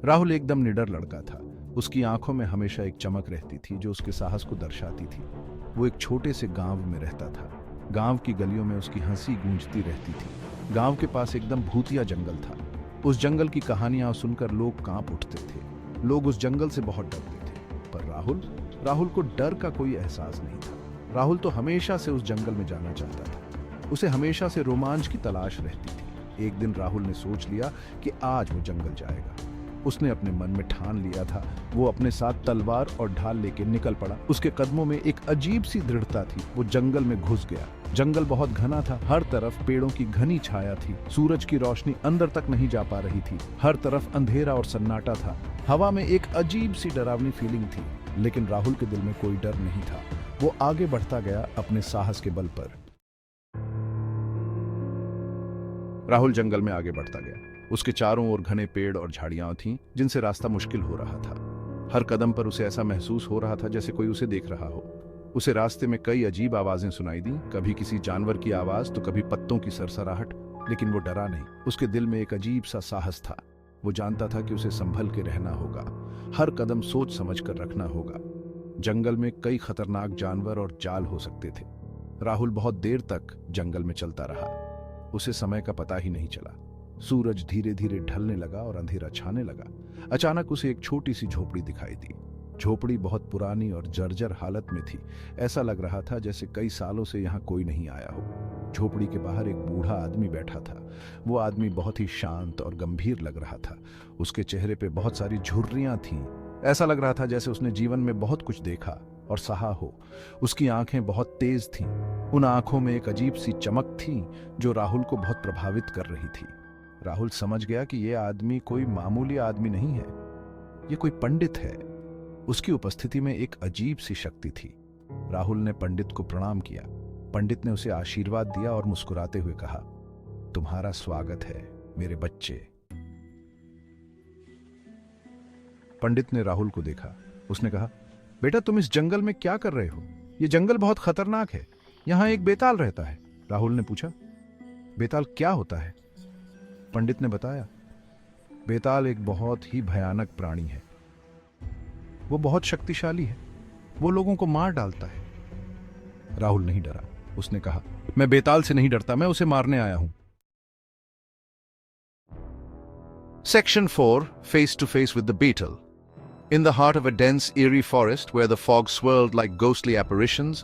राहुल एकदम निडर लड़का था। उसकी आंखों में हमेशा एक चमक रहती थी जो उसके साहस को दर्शाती थी। वो एक छोटे से गांव में रहता था। गांव की गलियों में उसकी हंसी गूंजती रहती थी। गांव के पास एकदम भूतिया जंगल था। उस जंगल की कहानियां सुनकर लोग कांप उठते थे। लोग उस जंगल से बहुत डरते थे। पर राहुल राहुल को डर का कोई एहसास नहीं था। राहुल तो हमेशा से उस जंगल में जाना चाहता था। उसे हमेशा से रोमांच की तलाश रहती थी। एक दिन राहुल ने सोच लिया कि आज वो जंगल जाएगा। उसने अपने मन में ठान लिया था। वो अपने साथ तलवार और ढाल लेके निकल पड़ा। उसके कदमों में एक अजीब सी दृढ़ता थी। वो जंगल में घुस गया। जंगल बहुत घना था। हर तरफ पेड़ों की घनी छाया थी। सूरज की रोशनी अंदर तक नहीं जा पा रही थी। हर तरफ अंधेरा और सन्नाटा था। हवा में एक अजीब सी डरावनी फीलिंग थी। लेकिन राहुल के दिल में कोई डर नहीं था। वो आगे बढ़ता गया अपने साहस के बल पर। राहुल जंगल में आगे बढ़ता गया। उसके चारों ओर घने पेड़ और झाड़ियां थीं जिनसे रास्ता मुश्किल हो रहा था। हर कदम पर उसे ऐसा महसूस हो रहा था जैसे कोई उसे देख रहा हो। उसे रास्ते में कई अजीब आवाजें सुनाई दी, कभी किसी जानवर की आवाज तो कभी पत्तों की सरसराहट। लेकिन वो डरा नहीं। उसके दिल में एक अजीब सा साहस था। वो जानता था कि उसे संभल के रहना होगा। हर कदम सोच समझ कर रखना होगा। जंगल में कई खतरनाक जानवर और जाल हो सकते थे। राहुल बहुत देर तक जंगल में चलता रहा। उसे समय का पता ही नहीं चला। सूरज धीरे धीरे ढलने लगा और अंधेरा छाने लगा। अचानक उसे एक छोटी सी झोपड़ी दिखाई दी। झोपड़ी बहुत पुरानी और जर्जर हालत में थी। ऐसा लग रहा था जैसे कई सालों से यहाँ कोई नहीं आया हो। झोपड़ी के बाहर एक बूढ़ा आदमी बैठा था। वो आदमी बहुत ही शांत और गंभीर लग रहा था। उसके चेहरे पे बहुत सारी झुर्रियां थीं। ऐसा लग रहा था जैसे उसने जीवन में बहुत कुछ देखा और सहा हो। उसकी आंखें बहुत तेज थीं। उन आंखों में एक अजीब सी चमक थी जो राहुल को बहुत प्रभावित कर रही थी। राहुल समझ गया कि यह आदमी कोई मामूली आदमी नहीं है। यह कोई पंडित है। उसकी उपस्थिति में एक अजीब सी शक्ति थी। राहुल ने पंडित को प्रणाम किया। पंडित ने उसे आशीर्वाद दिया और मुस्कुराते हुए कहा, तुम्हारा स्वागत है मेरे बच्चे। पंडित ने राहुल को देखा। उसने कहा, बेटा तुम इस जंगल में क्या कर रहे हो? यह जंगल बहुत खतरनाक है। यहां एक बेताल रहता है। राहुल ने पूछा, बेताल क्या होता है? पंडित ने बताया, बेताल एक बहुत ही भयानक प्राणी है। वो बहुत शक्तिशाली है। वो लोगों को मार डालता है। राहुल नहीं डरा। उसने कहा, मैं बेताल से नहीं डरता, मैं उसे मारने आया हूं। Section 4 Face to Face with the Beetle. In the heart of a dense, eerie forest where the fog swirled like ghostly apparitions,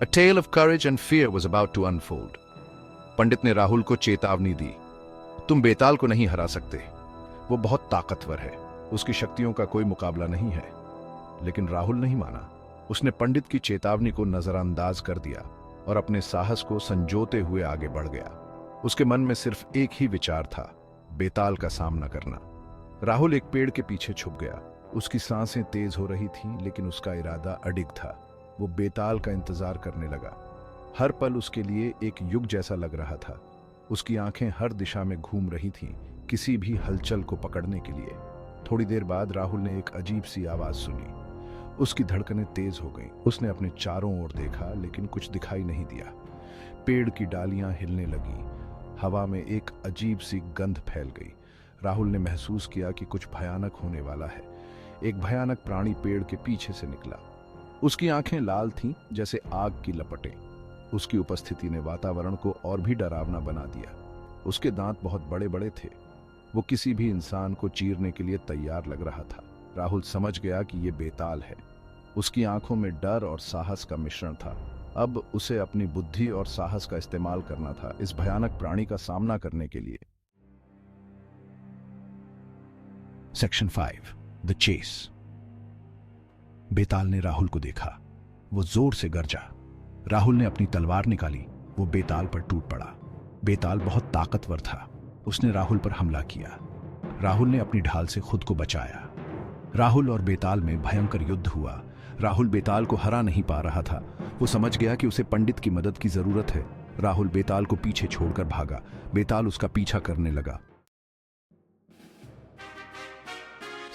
a tale of courage and fear was about to unfold. पंडित ने राहुल को चेतावनी दी, तुम बेताल को नहीं हरा सकते। वो बहुत ताकतवर है। उसकी शक्तियों का कोई मुकाबला नहीं है। लेकिन राहुल नहीं माना। उसने पंडित की चेतावनी को नजरअंदाज कर दिया और अपने साहस को संजोते हुए आगे बढ़ गया। उसके मन में सिर्फ एक ही विचार था, बेताल का सामना करना। राहुल एक पेड़ के पीछे छुप गया। उसकी सांसें तेज हो रही थीं, लेकिन उसका इरादा अडिग था। वो बेताल का इंतजार करने लगा। हर पल उसके लिए एक युग जैसा लग रहा था। उसकी आंखें हर दिशा में घूम रही थीं, किसी भी हलचल को पकड़ने के लिए। थोड़ी देर बाद राहुल ने एक अजीब सी आवाज सुनी। उसकी धड़कनें तेज हो गईं। उसने अपने चारों ओर देखा, लेकिन कुछ दिखाई नहीं दिया। पेड़ की डालियां हिलने लगीं। हवा में एक अजीब सी गंध फैल गई। राहुल ने महसूस किया कि कुछ भयानक होने वाला है। एक भयानक प्राणी पेड़ के पीछे से निकला। उसकी आंखें लाल थीं जैसे आग की लपटें। उसकी उपस्थिति ने वातावरण को और भी डरावना बना दिया। उसके दांत बहुत बड़े बड़े थे। वो किसी भी इंसान को चीरने के लिए तैयार लग रहा था। राहुल समझ गया कि ये बेताल है। उसकी आंखों में डर और साहस का मिश्रण था। अब उसे अपनी बुद्धि और साहस का इस्तेमाल करना था इस भयानक प्राणी का सामना करने के लिए। Section 5 the chess. बेताल ने राहुल को देखा। वो जोर से गरजा। राहुल ने अपनी तलवार निकाली। वो बेताल पर टूट पड़ा। बेताल बहुत ताकतवर था। उसने राहुल पर हमला किया। राहुल ने अपनी ढाल से खुद को बचाया। राहुल और बेताल में भयंकर युद्ध हुआ। राहुल बेताल को हरा नहीं पा रहा था। वो समझ गया कि उसे पंडित की मदद की जरूरत है। राहुल बेताल को पीछे छोड़कर भागा। बेताल उसका पीछा करने लगा।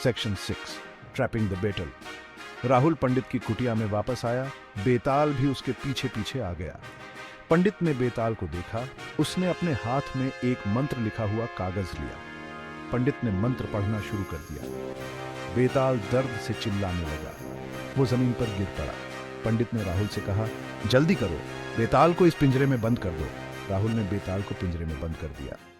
Section 6 trapping the beetle. Rahul Pandit की कुटिया में वापस आया। बेताल भी उसके पीछे पीछे आ गया। पंडित ने बेताल को देखा। उसने अपने हाथ में एक मंत्र लिखा हुआ कागज लिया। पंडित ने मंत्र पढ़ना शुरू कर दिया। बेताल दर्द से चिल्लाने लगा। वो जमीन पर गिर पड़ा। पंडित ने राहुल से कहा, जल्दी करो, बेताल को इस पिंजरे में बंद कर दो। राहुल ने बेताल को पिंजरे में बंद कर दिया।